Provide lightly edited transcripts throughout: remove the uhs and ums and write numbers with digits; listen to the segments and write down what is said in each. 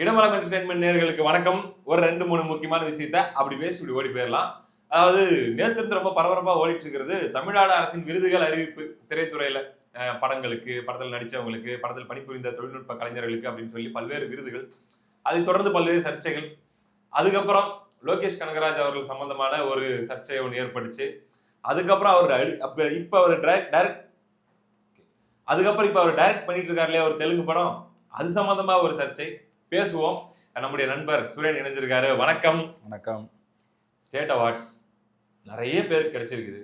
இடமலம் entertainment நேயர்களுக்கு வணக்கம். ஒரு 2, 3 முக்கியமான விஷயத்த அப்படி பேசி இப்படி ஓடி போயிடலாம். அதாவது நேத்து இருந்து ரொம்ப பரபரப்பா ஓடிட்டு இருக்கிறது தமிழ்நாடு அரசின் விருதுகள் அறிவிப்பு திரைத்துறையில படங்களுக்கு, படத்தில் நடிச்சவங்களுக்கு, படத்தில் பணிபுரிந்த தொழில்நுட்ப கலைஞர்களுக்கு அப்படின்னு சொல்லி பல்வேறு விருதுகள். அதை தொடர்ந்து பல்வேறு சர்ச்சைகள். அதுக்கப்புறம் லோகேஷ் கனகராஜ் அவர்கள் சம்பந்தமான ஒரு சர்ச்சை ஒன்று ஏற்பட்டுச்சு. அதுக்கப்புறம் அவர் இப்ப அவர் டைரக்ட் பண்ணிட்டு இருக்காரு இல்லையா ஒரு தெலுங்கு படம், அது சம்பந்தமா ஒரு சர்ச்சை பேசுவோம். நம்முடைய நண்பர் சுரேன் இணைஞ்சிருக்காரு. வணக்கம். வணக்கம். ஸ்டேட் அவார்ட்ஸ் நிறைய பேருக்கு கிடைச்சிருக்குது.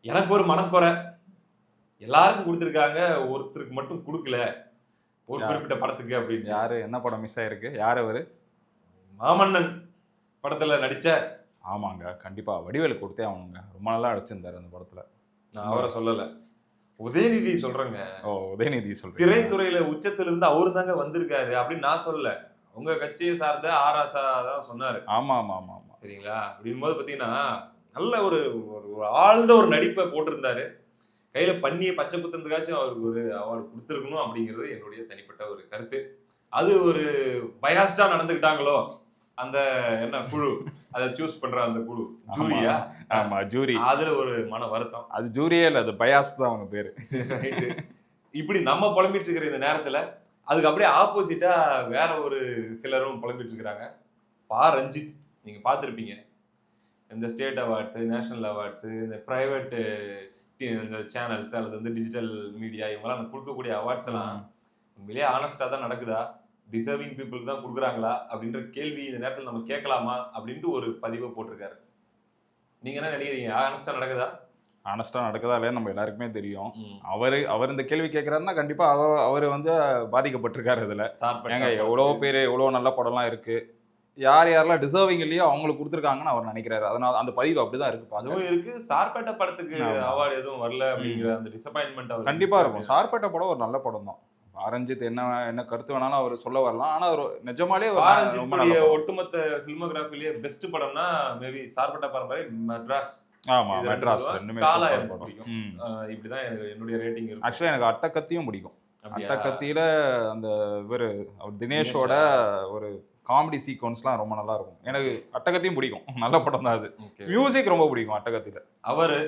எனக்கு ஒரு மனக்குறை, எல்லாருக்கும் கொடுத்திருக்காங்க, ஒருத்தருக்கு மட்டும் கொடுக்கல, ஒரு குறிப்பிட்ட படத்துக்கு அப்படின்னு. யாரு? என்ன படம் மிஸ் ஆயிருக்கு? யார் அவரு? மாமன்னன் படத்துல நடிச்ச. ஆமாங்க, கண்டிப்பா வடிவேலு கொடுத்தே ஆகணுங்க. ரொம்ப நல்லா நடிச்சிருந்தாரு அந்த படத்துல. நான் அவரை சொல்லல, உதயநிதி சொல்றேங்க. ஓ, உதயநிதி சொல்றேன். திரைத்துறையில உச்சத்துல இருந்து அவரு தாங்க வந்திருக்காரு அப்படின்னு நான் சொல்லல. உங்க கட்சியை சார்ந்த ஆராசா தான் சொன்னாரு. ஆமா ஆமா ஆமா ஆமா, சரிங்களா? அப்படின் போது பாத்தீங்கன்னா நல்ல ஒரு ஆழ்ந்த ஒரு நடிப்பை போட்டிருந்தாரு. கையில பண்ணிய பச்சை குத்துறதுக்காச்சும் அவருக்கு ஒரு அவார்டு கொடுத்துருக்கணும் அப்படிங்கிறது என்னுடைய தனிப்பட்ட ஒரு கருத்து. அது ஒரு பயாஸ்டா நடந்துக்கிட்டாங்களோ அந்த என்ன குழு, அதை சூஸ் பண்ற அந்த குழு, ஜூரியா? ஆமா, ஜூரி. அதுல ஒரு மன வருத்தம். அது ஜூரியே இல்ல, அது பயாஸ் தான் அவங்க பேரு. இப்படி நம்ம புலம்பிட்டு இருக்கிற இந்த நேரத்துல அதுக்கு அப்படியே ஆப்போசிட்டா வேற ஒரு சிலரும் புலம்பிட்டு இருக்கிறாங்க. ரஞ்சித், நீங்க பார்த்திருப்பீங்க. இந்த ஸ்டேட் அவார்ட்ஸ், நேஷனல் அவார்ட்ஸ், இந்த பிரைவேட் இந்த சேனல்ஸ் அல்லது வந்து டிஜிட்டல் மீடியா இவங்கெல்லாம் கொடுக்கக்கூடிய அவார்ட்ஸ் எல்லாம் உண்மையிலேயே ஆனஸ்டா தான் நடக்குதா, டிசர்விங் பீப்புளுக்கு தான் கொடுக்குறாங்களா அப்படின்ற கேள்வி இந்த நேரத்தில் நம்ம கேட்கலாமா அப்படின்ட்டு ஒரு பதிவை போட்டிருக்காரு. நீங்க என்ன நினைக்கிறீங்க? ஆனஸ்டா நடக்குதா? ஆனஸ்டா நடக்குதா இல்லையா நம்ம எல்லாருக்குமே தெரியும். அவர் இந்த கேள்வி கேட்கிறாருன்னா கண்டிப்பா அவர் வந்து பாதிக்கப்பட்டிருக்காரு. இதுல ஏங்க எவ்வளோ பேர் எவ்வளோ நல்ல படம்லாம் இருக்கு, யார் யாரெல்லாம் டிசர்விங் இல்லையோ அவங்களுக்கு கொடுத்துருக்காங்கன்னு அவர் நினைக்கிறாரு. அதனால அந்த பதிவு அப்படிதான் இருக்கு. அதுவும் இருக்கு. சார்பேட்டை படத்துக்கு அவார்டு எதுவும் வரல அப்படிங்கிற அந்த டிசப்பாயின்மெண்ட் கண்டிப்பா இருக்கும். சார்பேட்டை படம் ஒரு நல்ல படம் தான். ரஞ்சித் என்ன கருத்து வேணாலும் அவர் சொல்ல வரலாம். ஆனா ஒரு நிஜமாலே ஒட்டுமொத்த பிலிமோகிராஃபிலேயே பெஸ்ட் படம்னா மேபி சார்பேட்டை பரம்பரை, மெட்ராஸ். ஆமா, மெட்ராஸ் ரெண்டுமே பிடிக்கும். இப்படிதான் எனக்கு என்னுடைய ரேட்டிங் இருக்கு. ஆக்சுவலா எனக்கு அட்டகத்தியும் பிடிக்கும். அட்டகத்தியில அந்த இவர் தினேஷோட ஒரு காமெடி சீக்வன்ஸ்லாம் ரொம்ப நல்லா இருக்கும். எனக்கு அட்டகத்தியும் பிடிக்கும். நல்ல படம் தான் அது. மியூசிக் ரொம்ப பிடிக்கும் அட்டகத்தில. அவர்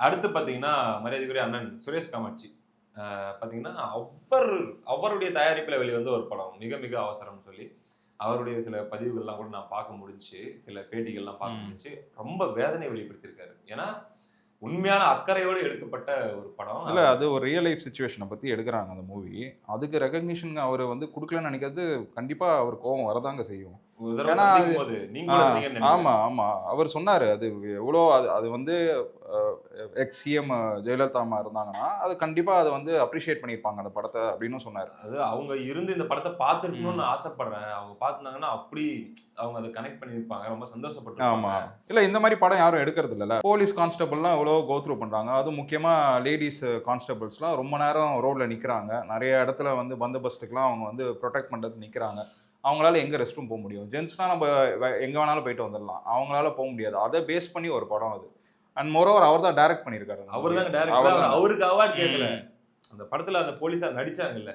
அடுத்து பாத்தீங்கன்னா மரியாதைக்குரிய அண்ணன் சுரேஷ் காமாட்சி பாத்தீங்கன்னா அவருடைய தயாரிப்பில் வெளிவந்த ஒரு படம் மிக மிக அவசரம் சொல்லி அவருடைய சில பதிவுகள்லாம் கூட நான் பார்க்க முடிஞ்சு, சில பேட்டிகள்லாம் பார்க்க முடிஞ்சு. ரொம்ப வேதனை வெளிப்படுத்தியிருக்காரு. ஏன்னா உண்மையான அக்கறையோடு எடுக்கப்பட்ட ஒரு படம். இல்ல, அது ஒரு ரியல் லைஃப் சிச்சுவேஷனை பத்தி எடுக்கிறாங்க அந்த மூவி. அதுக்கு ரெகக்னிஷன் அவர் வந்து கொடுக்கலன்னு நினைக்கிறது கண்டிப்பா அவர் கோபம் வரதாங்க செய்யும். ஆமா ஆமா, அவர் சொன்னாரு அது எவ்வளோ அது வந்து எக்ஸ்சிஎம் ஜெயலலிதா அம்மா இருந்தாங்கன்னா அது கண்டிப்பா அதை வந்து அப்ரிஷியேட் பண்ணியிருப்பாங்க அந்த படத்தை அப்படின்னு சொன்னாரு. அது அவங்க இருந்து இந்த படத்தை பார்த்துருக்கணும்னு ஆசைப்படுறேன். அவங்க பார்த்துனாங்கன்னா அப்படி அவங்க அதை கனெக்ட் பண்ணியிருப்பாங்க. ரொம்ப சந்தோஷப்பட்டு. ஆமா, இல்ல இந்த மாதிரி படம் யாரும் எடுக்கிறது இல்லைல்ல. போலீஸ் கான்ஸ்டபிள்லாம் எவ்வளோ கோத்ரூ பண்றாங்க. அதுவும் முக்கியமா லேடிஸ் கான்ஸ்டபிள்ஸ்லாம் ரொம்ப நேரம் ரோட்ல நிக்கிறாங்க. நிறைய இடத்துல வந்து பந்தோபஸ்துக்குலாம் அவங்க வந்து ப்ரொடெக்ட் பண்றது நிக்கிறாங்க. அவங்களால எங்க ரெஸ்ட் ரூம் போக முடியும்? ஜென்ஸ்னா நம்ம எங்க வேணாலும் போயிட்டு வந்துடலாம். அவங்களால போக முடியாது. அதை பேஸ் பண்ணி ஒரு படம் அது. அண்ட் மோரோவர் அவர் தான் டைரக்ட் பண்ணியிருக்காரு. அவருக்கு அவார்ட் கேட்கல. அந்த படத்துல அந்த போலீஸா நடிச்சாங்கல்ல,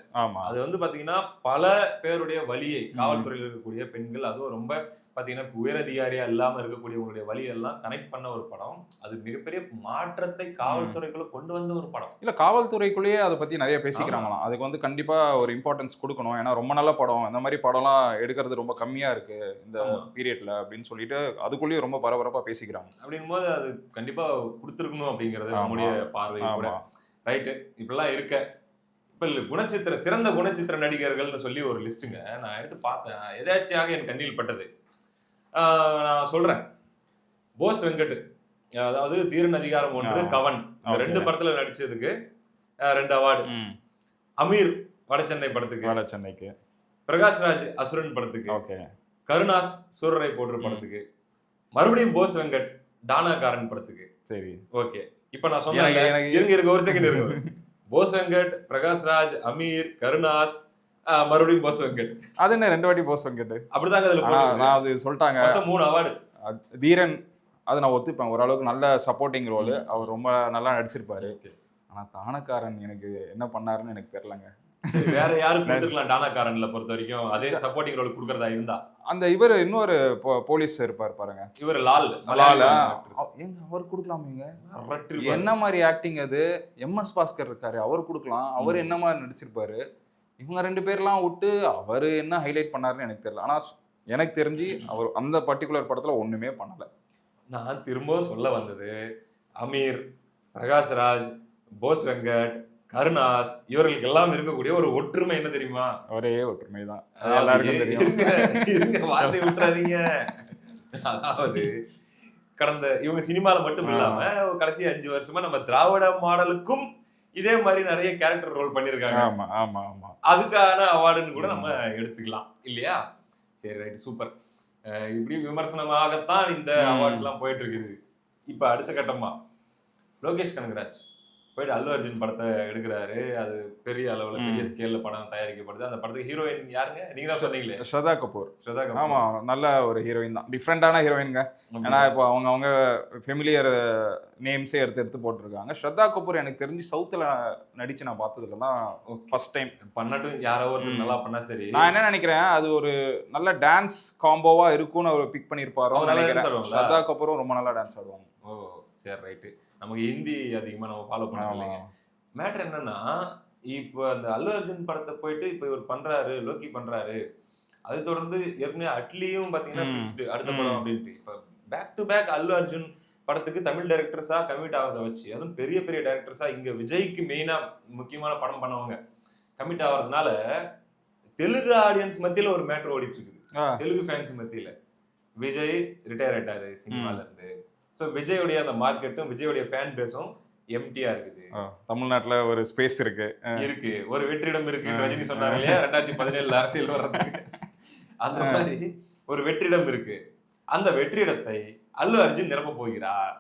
அது வந்து பாத்தீங்கன்னா பல பேருடைய வலியை, காவல்துறையில் இருக்கக்கூடிய பெண்கள், அதுவும் ரொம்ப பாத்தீங்கன்னா உயரதிகாரியா இல்லாம இருக்கக்கூடியவங்களுடைய வழியெல்லாம் கனெக்ட் பண்ண ஒரு படம். அது மிகப்பெரிய மாற்றத்தை காவல்துறைக்குள்ள கொண்டு வந்த ஒரு படம். இல்ல, காவல்துறைக்குள்ளேயே அதை பத்தி நிறைய பேசிக்கிறாங்களாம். அதுக்கு வந்து கண்டிப்பா ஒரு இம்பார்ட்டன்ஸ் கொடுக்கணும். ஏன்னா ரொம்ப நல்ல படம், இந்த மாதிரி படம்லாம் எடுக்கிறது ரொம்ப கம்மியா இருக்கு இந்த பீரியட்ல அப்படின்னு சொல்லிட்டு அதுக்குள்ளேயே ரொம்ப பரபரப்பா பேசிக்கிறாங்க. அப்படிங்கும் போது அது கண்டிப்பா கொடுத்துருக்கணும் அப்படிங்கிறது நம்முடைய பார்வை. ரைட்டு, இப்படிலாம் இருக்க இப்ப சிறந்த குணச்சித்திர நடிகர்கள்னு சொல்லி ஒரு லிஸ்ட்டுங்க நான் எடுத்து பார்த்தேன். எதாச்சியாக என் கண்ணில் பட்டது. நான் சொல்றேன். போஸ் வெங்கட், அதாவது தீரன் அதிகாரம் 1, கவன், இந்த 2 படத்துல நடிச்சதுக்கு 2 அவார்டு. அமீர் வடசென்னை படத்துக்கு, பிரகாஷ்ராஜ் அசுரன் படத்துக்கு, கருணாஸ் சூரரை போன்ற படத்துக்கு, மறுபடியும் போஸ் வெங்கட் டானாகாரன் படத்துக்கு. சரி, ஓகே. இப்ப நான் சொன்னேன், இருங்க ஒரு செகண்ட் இருங்க. போஸ் வெங்கட், பிரகாஷ்ராஜ், அமீர், கருணாஸ், மறுபடியும் போஸ் வெங்கட். அது என்ன 2 வாட்டி போஸ் வெங்கட்? அப்படிதாங்க அதுல நான் அது சொல்லிட்டாங்க. 3 அவார்டு. தீரன் அது நான் ஒத்துப்பேன், ஓரளவுக்கு நல்ல சப்போர்ட்டிங் ரோல், அவர் ரொம்ப நல்லா நடிச்சிருப்பாரு. ஆனா தானக்காரன் எனக்கு என்ன பண்ணாருன்னு எனக்கு தெரியலங்க. சரி, வேற யாருக்கு கொடுத்துருக்கலாம் டானாக்காரன்ல பொறுத்த வரைக்கும் அதே சப்போர்ட்டிங் ரோல் கொடுக்கறதா இருந்தா? அந்த இவர் இன்னொரு போலீஸ் இருப்பார் பாருங்க, இவர் லால் லாலா, ஏங்க அவர் கொடுக்கலாமேங்க. அரட்டிருப்பாரு. என்ன மாதிரி ஆக்டிங் அது? எம்எஸ் பாஸ்கர் இருக்காரு, அவர் கொடுக்கலாம். அவர் என்ன மாதிரி நடிச்சிருப்பாரு. இவங்க 2 பேர்லாம் விட்டு அவர் என்ன ஹைலைட் பண்ணாருன்னு எனக்கு தெரியல. ஆனா எனக்கு தெரிஞ்சு அவர் அந்த பர்டிகுலர் படத்துல ஒண்ணுமே பண்ணல. நான் திரும்பவும் சொல்ல வந்தது, அமீர், பிரகாஷ்ராஜ், போஸ் வெங்கட், கருணாஸ் இவர்களுக்கு எல்லாம் இருக்கக்கூடிய ஒரு ஒற்றுமை என்ன தெரியுமா? ஒரே ஒற்றுமை தான், எல்லாருக்கும் தெரியும். இருங்க வார்த்தை விட்டுறாதீங்க. அதாவது கடந்த இவங்க சினிமால மட்டும் இல்லாம கடைசி 5 வருஷமா நம்ம திராவிட மாடலுக்கும் இதே மாதிரி நிறைய கேரக்டர் ரோல் பண்ணிருக்காங்க. ஆமா ஆமா ஆமா, அதுக்கான அவார்டுன்னு கூட நம்ம எடுத்துக்கலாம் இல்லையா? சரி, ரைட், சூப்பர். இப்படி விமர்சனமாகத்தான் இந்த அவார்ட்ஸ் எல்லாம் போயிட்டு இருக்குது. இப்ப அடுத்த கட்டமா லோகேஷ் கனகராஜ் போயிட்டு அல்லு அர்ஜுன் படத்தை எடுக்கிறாரு. அது பெரிய அளவுல பெரிய ஸ்கேல்ல படம் தயாரிக்கப்படுது. அந்த படத்துக்கு ஹீரோயின் யாருங்க? நீங்க தான் சொன்னீங்களே, ஸ்ரதா கபூர். ஸ்ரதா கபூர். ஆமா, நல்ல ஒரு ஹீரோயின் தான், டிஃப்ரெண்டான ஹீரோயின்ங்க. ஏன்னா இப்போ அவங்க ஃபெமிலியர் நேம்ஸே எடுத்து போட்டிருக்காங்க. ஸ்ரதா கபூர் எனக்கு தெரிஞ்சு சவுத்துல நடிச்சு நான் பார்த்ததுல தான் ஃபர்ஸ்ட் டைம். பண்ணட்டும், யாரோ ஒருத்தர் நல்லா பண்ணா சரி. நான் என்ன நினைக்கிறேன், அது ஒரு நல்ல டான்ஸ் காம்போவா இருக்கும்னு அவர் பிக் பண்ணியிருப்பாரோ நினைக்கிறேன். ஸ்ரதா கபூரும் ரொம்ப நல்லா டான்ஸ் ஆடுவாங்க. ஓ சரி, ரைட்டு. நமக்கு ஹிந்தி அதிகமா நம்ம ஃபாலோ பண்ணலாம். மேட்டர் என்னன்னா, இப்போ அந்த அல்லு அர்ஜுன் படத்தை போயிட்டு இப்போ இவர் பண்றாரு, லோக்கி பண்றாரு. அதை தொடர்ந்து ஏற்கனவே அட்லியும் பாத்தீங்கன்னா ஃபிக்ஸ்டு அடுத்த படம் அப்படின்ட்டு. இப்போ பேக் டு பேக் அல்லு அர்ஜுன் படத்துக்கு தமிழ் டைரக்டர்ஸா கமிட் ஆகிறத வச்சு, அதுவும் பெரிய பெரிய டைரக்டர்ஸா இங்க விஜய்க்கு மெயினா முக்கியமான படம் பண்ணவங்க கமிட் ஆகிறதுனால தெலுங்கு ஆடியன்ஸ் மத்தியில ஒரு மேட்டர் ஓடிட்டு இருக்குது. தெலுங்கு ஃபேன்ஸ் மத்தியில விஜய் ரிட்டையர் ஆயிட்டாரு சினிமால இருந்து. ஸோ விஜயோடைய அந்த மார்க்கெட்டும் விஜயோடைய ஃபேன் பேஸும் எம்டியா இருக்குது. தமிழ்நாட்டுல ஒரு ஸ்பேஸ் இருக்கு, ஒரு வெற்றிடம் இருக்கு. ரஜினி சொன்னாரு இல்லையா 2017 அரசியல் வர்றதுக்கு, அந்த மாதிரி ஒரு வெற்றிடம் இருக்கு. அந்த வெற்றிடத்தை அல்லு அர்ஜுன் நிரப்ப போகிறார்.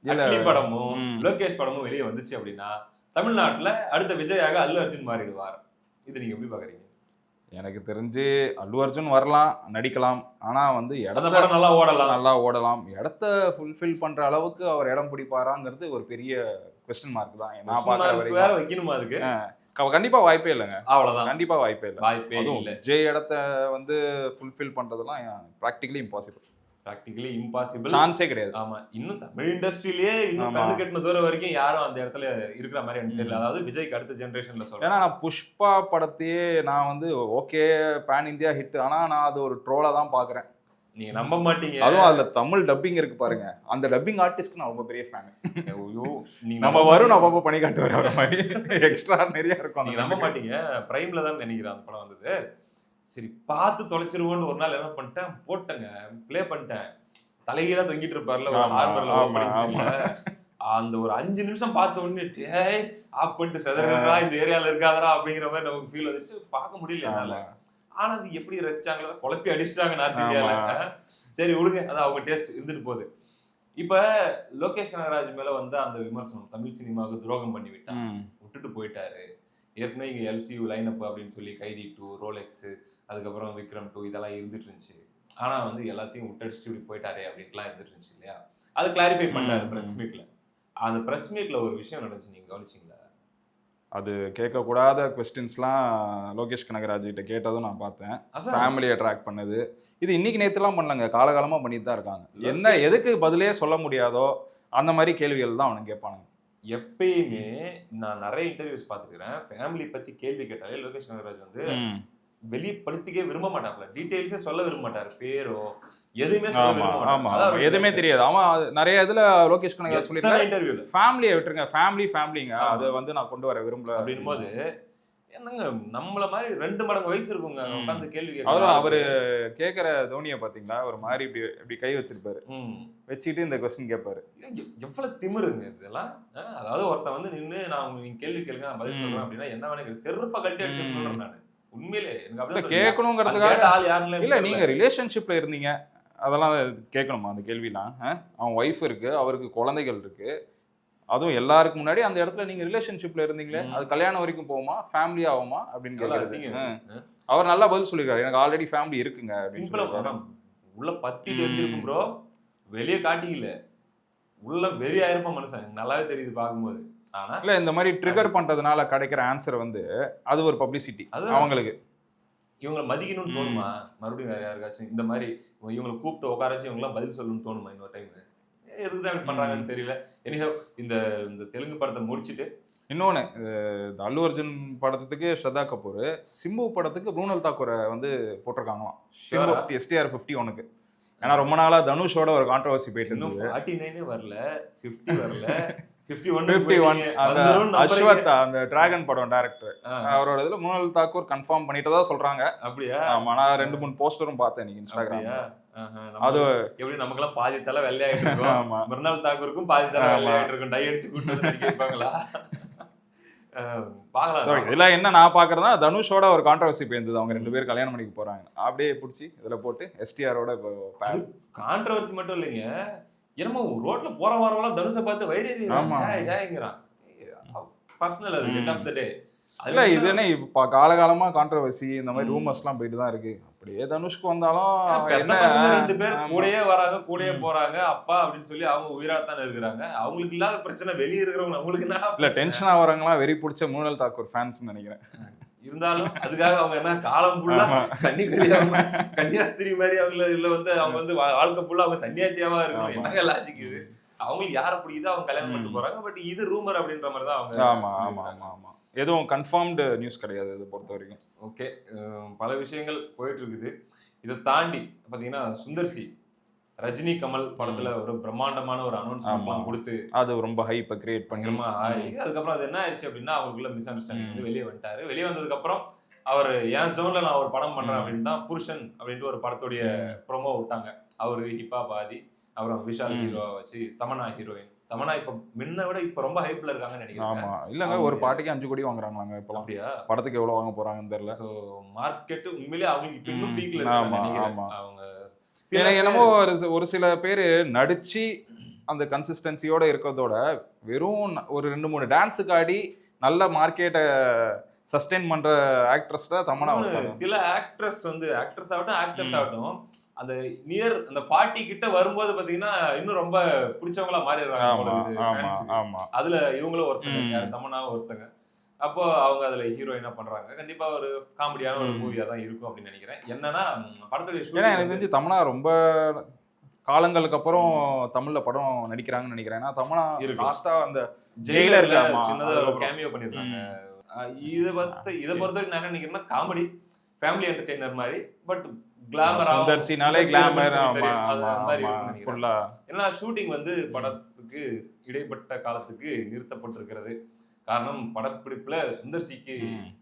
அட்லி படமும் லோகேஷ் படமும் வெளியே வந்துச்சு அப்படின்னா தமிழ்நாட்டுல அடுத்த விஜயாக அல்லு அர்ஜுன் மாறிடுவார். இது நீங்க எப்படி பாக்குறீங்க? எனக்கு தெரிஞ்சு அல்லு அர்ஜுன் வரலாம், நடிக்கலாம். ஆனா வந்து இடத்த நல்லா ஓடலாம். இடத்த ஃபுல்ஃபில் பண்ற அளவுக்கு அவர் இடம் பிடிப்பாராங்கிறது ஒரு பெரிய கொஸ்டின் மார்க் தான். நான் பாக்குற வரைக்கும் வேற வைக்கணுமா அதுக்கு? கண்டிப்பா வாய்ப்பே இல்லைங்க. அவ்வளவுதான், கண்டிப்பா வாய்ப்பே இல்லை. விஜய் இடத்த வந்து ஃபுல்ஃபில் பண்றதெல்லாம் ப்ராக்டிகலி இம்பாசிபிள், சான்ஸே கிடையாது. ஆமா, இன்னும் தமிழ் இண்டஸ்ட்ரியிலேயே இன்னும் கண்ணு கட்டின தூரம் வரைக்கும் யாரும் அந்த இடத்துல இருக்கிற மாதிரி எனக்கு தெரியல. அதாவது விஜய்க்கு அடுத்த ஜெனரேஷன்ல சொல்றேன். ஏன்னா நான் புஷ்பா படத்தையே நான் வந்து ஓகே பேன் இந்தியா ஹிட், ஆனா நான் அது ஒரு ட்ரோலா தான் பாக்குறேன். நீங்க நம்ப மாட்டீங்க. அதுவும் அதுல தமிழ் டப்பிங் இருக்கு பாருங்க, அந்த டப்பிங் ஆர்டிஸ்ட்க்கு நான் ரொம்ப பெரிய ஃபேன். ஐயோ, நம்ம வரும் அப்பப்போ பண்ணி காட்டுவார், வர மாதிரி எக்ஸ்ட்ரா நிறைய இருக்கும். நீங்க நம்ப மாட்டீங்க, பிரைம்ல தான் நினைக்கிறேன் அந்த படம் வந்தது. சரி பார்த்து தொலைச்சிருவோன்னு ஒரு நாள் என்ன பண்ணிட்டேன், போட்டேங்க, பிளே பண்ணிட்டேன். தலைகீழா தொங்கிட்டு இருப்பார்ல ஒரு ஆர்மர்ல, அந்த ஒரு 5 நிமிஷம் பார்த்த உடனே டேய் ஆப் பண்ணிட்டு செதறா இந்த ஏரியால இருக்காதரா அப்படிங்கிற மாதிரி நமக்கு ஃபீல் வந்துச்சு. பார்க்க முடியல என்னால. ஆனா அது எப்படி ரசிச்சாங்களோ, குழப்பி அடிச்சுட்டாங்க நார்த் இந்தியால. சரி விடுங்க, அது அவங்க டேஸ்ட் இருந்துட்டு போகுது. இப்ப லோகேஷ் கனகராஜ் மேல வந்து அந்த விமர்சனம், தமிழ் சினிமாவுக்கு துரோகம் பண்ணி விட்டான், விட்டுட்டு போயிட்டாரு. ஏற்கனவே இங்க எல்சியூ லைன் அப் அப்படின்னு சொல்லி கைதி 2, ரோலெக்ஸ், அதுக்கப்புறம் விக்ரம் 2 இதெல்லாம் இருந்துட்டு இருந்துச்சு. ஆனா வந்து எல்லாத்தையும் விட்டடிச்சுட்டு இப்படி போயிட்டாரே அப்படின்ட்டுலாம் இருந்துட்டு இருந்துச்சு இல்லையா? அது கிளாரிஃபை பண்ணாரு பிரஸ் மீட்ல. அந்த பிரஸ் மீட்ல ஒரு விஷயம் நடந்துச்சு, நீங்க கவனிச்சிங்களா? அது கேட்கக்கூடாத கொஸ்டின்ஸ்லாம் லோகேஷ் கனகராஜ் கிட்ட கேட்டதும் நான் பார்த்தேன். ஃபேமிலியை ட்ராக் பண்ணது, இது இன்னைக்கு நேற்றுலாம் பண்ணலங்க, காலகாலமாக பண்ணிட்டு தான் இருக்காங்க. என்ன எதுக்கு பதிலே சொல்ல முடியாதோ அந்த மாதிரி கேள்விகள் தான் அவனுக்கு கேட்பானுங்க. எப்பயுமே நான் நிறைய இன்டர்வியூஸ் பார்த்துக்கிறேன், ஃபேமிலி பத்தி கேள்வி கேட்டாலே லோகேஷ் கனகராஜ் வந்து வெளிப்படுத்திக்க விரும்ப மாட்டாப்ல, டீடைல்ஸே சொல்ல விரும்ப மாட்டாரு, பேரோ எதுவுமே சொல்ல விரும்ப மாட்டாரு, எதுவுமே தெரியாது. அவன் நிறைய இதுல லோகேஷ் கனகராஜ் சொல்லிருக்காரு, இன்டர்வியூல ஃபேமிலியை விட்டுருங்க, ஃபேமிலிங்க அதை வந்து நான் கொண்டு வர விரும்பல அப்படின்னும் போது என்னங்க நம்மள மாதிரி 2 மடங்கு வயசு இருக்குங்க உட்கார்ந்து கேள்வி கேட்க. அவரு கேட்கிற தோனியை பாத்தீங்களா, ஒரு மாதிரி இப்படி கை வச்சிருப்பாரு, வச்சுக்கிட்டு இந்த கொஸ்டின் கேட்பாரு. எவ்வளவு திமிருங்க இதெல்லாம். அதாவது ஒருத்தன் வந்து நின்று நான் நீங்க கேள்வி கேளுங்க நான் பதில் சொல்றேன் அப்படின்னா என்ன வேணும், செருப்ப கழட்டி அடிச்சுட்டு நான் உண்மையிலே எனக்கு அப்படி கேட்கணுங்கிறதுக்காக ஆள் யாருன்னு இல்ல. நீங்க ரிலேஷன்ஷிப்ல இருந்தீங்க, அதெல்லாம் கேட்கணுமா அந்த கேள்விலாம்? அவன் ஒய்ஃப் இருக்கு, அவருக்கு குழந்தைகள் இருக்கு, அதுவும் எல்லாருக்கும் முன்னாடி அந்த இடத்துல நீங்க ரிலேஷன்ஷிப்ல இருந்தீங்களே, அது கல்யாணம் வரைக்கும் போகுமா, ஃபேமிலி ஆகுமா அப்படின்னு கேட்கறது. அவர் நல்லா பதில் சொல்லிருக்காரு, எனக்கு ஆல்ரெடி ஃபேமிலி இருக்குங்க அப்படின்னு. உள்ள பத்தி தெரிஞ்சிருக்கும் ப்ரோ, வெளியே காட்டிக்கல, உள்ள வெறி ஆயிருப்பா மனுஷன், நல்லாவே தெரியுது பார்க்கும்போது. ஆனா இல்ல இந்த மாதிரி ட்ரிகர் பண்றதுனால கிடைக்கிற ஆன்சர் வந்து அது ஒரு பப்ளிசிட்டி அவங்களுக்கு. இவங்களை மதிக்கணும்னு தோணுமா மறுபடியும் வேற யாருக்காச்சும் இந்த மாதிரி இவங்களை கூப்பிட்டு உட்கார வச்சு இவங்களாம் பதில் சொல்லணும்னு தோணுமா இன்னொரு டைம்? எதுக்கு தான் இப்படி பண்றாங்கன்னு தெரியல. எனிஹோ இந்த தெலுங்கு படத்தை முடிச்சுட்டு இன்னொன்னு இந்த அல்லு அர்ஜுன் படத்துக்கு ஸ்ரத்தா கபூர், சிம்பு படத்துக்கு ப்ரூனல் தாக்கூரை வந்து போட்டிருக்காங்களாம் சிம்பு STR 51க்கு. ஏன்னா ரொம்ப நாளா தனுஷோட ஒரு கான்ட்ரவர்சி போயிட்டு இருந்தது. 49 வரல, 50 வரல, 51 அஸ்வத் அந்த டிராகன் படம் டைரக்டர் அவரோட இதுல ப்ரூனல் தாக்கூர் கன்ஃபார்ம் பண்ணிட்டதா சொல்றாங்க. அப்படியா? ஆமா, நான் 2-3 போஸ்டரும் பார்த்தேன் இன்னைக்கு இன்ஸ்டாகிராம்ல. அது எப்படி நமக்கெல்லாம் பாதி தலை வெள்ளையாயிட்டு இருக்கும், மிருனால் தாக்கூருக்கும் பாதி தலை வெள்ளையாயிட்டு இருக்கும், டை அடிச்சு கூட்டு கேட்பாங்களா? இதுல என்ன நான் பாக்குறதா தனுஷோட ஒரு கான்ட்ரவர்சி போயிருந்தது, அவங்க 2 பேரும் கல்யாணம் பண்ணிக்க போறாங்க, அப்படியே பிடிச்சி இதுல போட்டு STRோட கான்ட்ரவர்சி மட்டும் இல்லைங்க, என்னமோ ரோட்ல போற வாரவெல்லாம் தனுஷை பார்த்து வைரேறிங்கிறான். பர்சனல் அது எண்ட் ஆஃப் த டே. இல்ல இது என்ன இப்ப காலகாலமா கான்ட்ரவர்சி இந்த மாதிரி ரூமர்ஸ் எல்லாம் போயிட்டு தான் இருக்கு. அப்படியே தனுஷ்க்கு வந்தாலும் 2 பேர் கூடயே வராங்க, கூடயே போறாங்க, அப்பா அப்படின்னு சொல்லி அவங்க உயிராத்தானே இருக்கிறாங்க. அவங்களுக்கு இல்லாத பிரச்சனை வெளியே இருக்கிறவங்க அவங்களுக்கு என்ன இல்ல டென்ஷன் ஆவறவங்கலாம் வெறி பிடிச்ச ப்ரூனல் தாக்கூர் ஃபேன்ஸ் நினைக்கிறேன். இருந்தாலும் அதுக்காக அவங்க என்ன காலம் ஃபுல்லா கன்னியாஸ்திரி மாதிரி அவங்கள இல்ல வந்து அவங்க வந்து வாழ்க்கை ஃபுல்லா அவங்க சன்னியாசியாவா இருக்கணும், என்னங்க லாஜிக் இது? அவங்களுக்கு யாரை பிடிக்குதோ அவங்க கல்யாணம் பண்ணிட்டு போறாங்க. பட் இது ரூமர் அப்படின்ற மாதிரி தான் அவங்க. ஆமா ஆமா ஆமா ஆமா, எதுவும் கன்ஃபார்ம்டு நியூஸ் கிடையாது இதை பொறுத்த வரைக்கும். ஓகே, பல விஷயங்கள் போயிட்டு இருக்குது. இதை தாண்டி பாத்தீங்கன்னா சுந்தர்சி ரஜினி கமல் படத்துல ஒரு பிரம்மாண்டமான ஒரு அனௌன்ஸ்மெண்ட் கொடுத்து அது ரொம்ப ஹைப்பை கிரியேட் பண்ணிருமா. அதுக்கப்புறம் அது என்ன ஆயிடுச்சு அப்படின்னா அவங்களுக்குள்ள மிஸ் அண்டர்ஸ்டாண்டிங் வந்து வெளியே வந்துட்டாரு. வெளியே வந்ததுக்கு அப்புறம் அவர் என் ஜோன்ல நான் ஒரு படம் பண்றேன் அப்படின்னு தான் புருஷன் அப்படின்ட்டு ஒரு படத்துடைய ப்ரோமோ விட்டாங்க. அவரு ஹிப்பா பாதி, அப்புறம் விஷால் ஹீரோவை வச்சு தமன்னா ஹீரோயின். தமன்னா இப்ப முன்ன விட இப்ப ரொம்ப ஹைப்ல இருக்காங்கன்னு நினைக்கிறேன். ஆமா, இல்லங்க ஒரு பாட்டுக்கு 5 கோடி வாங்குறாங்க இப்ப. அப்படியா? படத்துக்கு எவ்வளவு வாங்க போறாங்கன்னு தெரியல. சோ மார்க்கெட் உண்மையிலேயே அவங்களுக்கு இப்ப இன்னும் பீக்ல இருக்காங்க நினைக்கிறேன். அவங்க என்னமோ ஒரு சில பேர் நடிச்சு அந்த கன்சிஸ்டன்சியோட இருக்கிறதோட வெறும் ஒரு 2-3 டான்ஸுக்கு ஆடி நல்ல மார்க்கெட்டை சஸ்டெயின் பண்ற ஆக்ட்ரஸ் தான் தமன்னா. சில ஆக்ட்ரஸ் வந்து ஆக்ட்ரஸ் ஆகட்டும் ஆக்டர்ஸ் ஆகட்டும் அந்த நியர் அந்த 40 கிட்ட வரும்போது பாத்தீங்கன்னா இன்னும் ரொம்ப பிடிச்சவங்களா மாறிடுறாங்க. அதுல இவங்களும் ஒருத்தங்க, தமன்னாவும் ஒருத்தங்க. அப்போ அவங்க அதுல ஹீரோயினா பண்றாங்க. கண்டிப்பா ஒரு காமெடியான ஒரு மூவியா தான் இருக்கும் அப்படின்னு நினைக்கிறேன். என்னன்னா படத்துடைய எனக்கு தெரிஞ்சு தமன்னா ரொம்ப காலங்களுக்கு அப்புறம் தமிழ்ல படம் நடிக்கிறாங்கன்னு நினைக்கிறேன். ஏன்னா தமன்னா லாஸ்டா அந்த ஜெயிலர்ல சின்னதா ஒரு கேமியோ பண்ணிருக்காங்க. இதை பொறுத்தவரைக்கும் நான் என்ன நினைக்கிறேன்னா காமெடி ஃபேமிலி என்டர்டெய்னர் மாதிரி, பட் கிளாமர் சுந்தர்சினாலே கிளாமர் ஃபுல்லா. ஏன்னா ஷூட்டிங் வந்து படத்துக்கு இடைப்பட்ட காலத்துக்கு நிறுத்தப்பட்டிருக்கிறது. காரணம் படப்பிடிப்புல சுந்தர்சிக்கு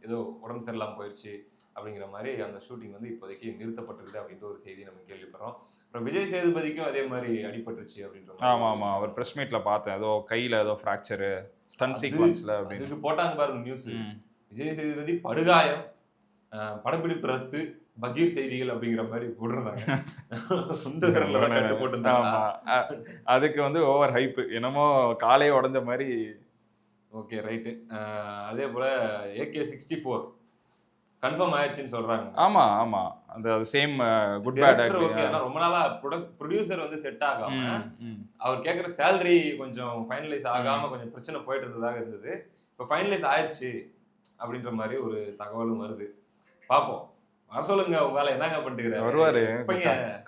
ஏதோ உடம்பு சரியில்லாம போயிடுச்சு அப்படிங்கிற மாதிரி அந்த ஷூட்டிங் வந்து இப்போதைக்கு நிறுத்தப்பட்டிருக்கு அப்படின்ற ஒரு செய்தி நம்ம கேள்விப்படுறோம். அப்புறம் விஜய் சேதுபதிக்கும் அதே மாதிரி அடிபட்டுருச்சு அப்படின்ற. ஆமா ஆமா, அவர் பிரஸ் மீட்ல பார்த்தேன், ஏதோ கையில ஏதோ ஃப்ராக்சர் ஸ்டன் சீக்வன்ஸ்ல அதுக்கு போட்டாங்க பாருங்க நியூஸ். விஜய் சேதுபதி படுகாயம், படப்பிடிப்பு ரத்து, பகீர் செய்திகள் அப்படிங்கிற மாதிரி போட்டிருந்தாங்க. சுந்தரல கட்டு போட்டிருந்தாங்க. அதுக்கு வந்து ஓவர் ஹைப், என்னமோ காலையே உடஞ்ச மாதிரி. Okay right. அதே போல AK-64 கன்ஃபார்ம் ஆயிடுச்சுன்னு சொல்றாங்க. ஆமா ஆமா, அந்த same good bad actor. Okay, ரொம்ப நாளா ப்ரொடியூசர் வந்து செட் ஆகாம அவர் கேக்குற சேலரி கொஞ்சம் ஃபைனலைஸ் ஆகாம கொஞ்சம் பிரச்சனை போயிட்டு இருந்ததாக இருந்தது. இப்போ ஃபைனலைஸ் ஆயிடுச்சு அப்படின்ற மாதிரி ஒரு தகவலும் வருது. பாப்போம், வர சொல்லுங்க. உங்களால என்னங்க பண்ணிட்டு வருவாரு.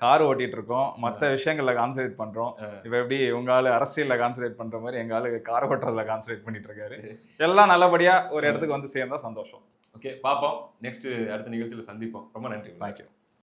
கார் ஓட்டிட்டு இருக்கோம், மற்ற விஷயங்கள்ல கான்சன்ட்ரேட் பண்றோம். இப்ப எப்படி உங்களால அரசியல்ல கான்சன்ட்ரேட் பண்ற மாதிரி எங்கால கார் ஓட்டுறதுல கான்சன்ட்ரேட் பண்ணிட்டு இருக்காரு. எல்லாம் நல்லபடியா ஒரு இடத்துக்கு வந்து சேர்ந்தா சந்தோஷம். ஓகே, பாப்போம். நெக்ஸ்ட் அடுத்த நிகழ்ச்சியில சந்திப்போம். ரொம்ப நன்றி. தேங்க்யூ.